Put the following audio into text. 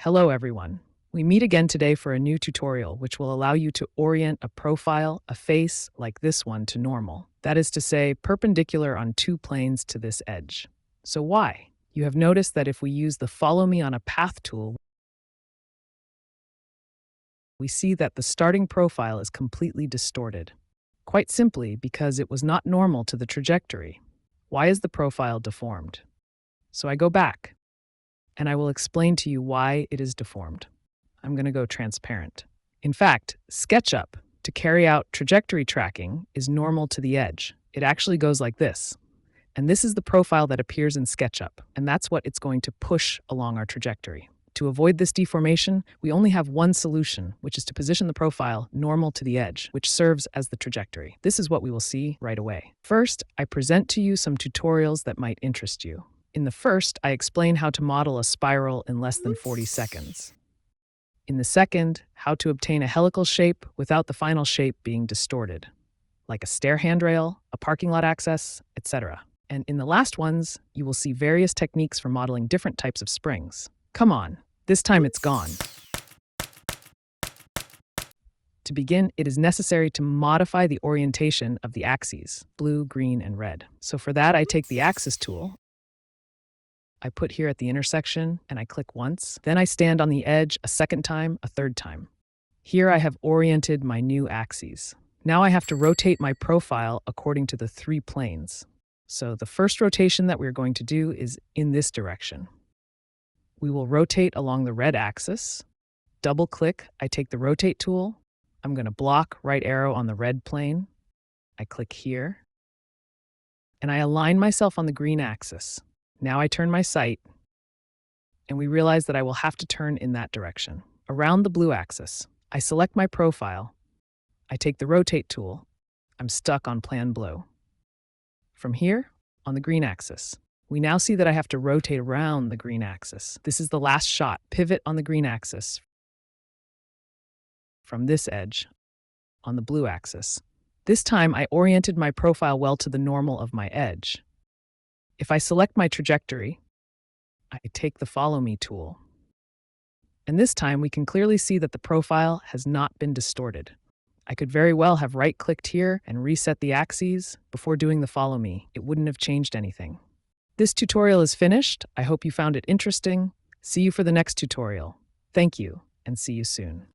Hello everyone. We meet again today for a new tutorial which will allow you to orient a profile, a face, like this one to normal. That is to say, perpendicular on two planes to this edge. So why? You have noticed that if we use the Follow Me on a Path tool, we see that the starting profile is completely distorted. Quite simply because it was not normal to the trajectory. Why is the profile deformed? So I go back, and I will explain to you why it is deformed. I'm going to go transparent. In fact, SKETCHUP, to carry out trajectory tracking, is normal to the edge. It actually goes like this. And this is the profile that appears in SKETCHUP, and that's what it's going to push along our trajectory. To avoid this deformation, we only have one solution, which is to position the profile normal to the edge, which serves as the trajectory. This is what we will see right away. First, I present to you some tutorials that might interest you. In the first, I explain how to model a spiral in less than 40 seconds. In the second, how to obtain a helical shape without the final shape being distorted, like a stair handrail, a parking lot access, etc. And in the last ones, you will see various techniques for modeling different types of springs. Come on, this time it's gone. To begin, it is necessary to modify the orientation of the axes, blue, green, and red. So for that, I take the axis tool. I put here at the intersection and I click once. Then I stand on the edge a second time, a third time. Here I have oriented my new axes. Now I have to rotate my profile according to the three planes. So the first rotation that we're going to do is in this direction. We will rotate along the red axis. Double click, I take the rotate tool. I'm going to block right arrow on the red plane. I click here. And I align myself on the green axis. Now I turn my sight, and we realize that I will have to turn in that direction. Around the blue axis, I select my profile. I take the rotate tool. I'm stuck on plan blue. From here, on the green axis, we now see that I have to rotate around the green axis. This is the last shot. Pivot on the green axis from this edge on the blue axis. This time I oriented my profile well to the normal of my edge. If I select my trajectory, I take the Follow Me tool. And this time we can clearly see that the profile has not been distorted. I could very well have right-clicked here and reset the axes before doing the Follow Me. It wouldn't have changed anything. This tutorial is finished. I hope you found it interesting. See you for the next tutorial. Thank you, and see you soon.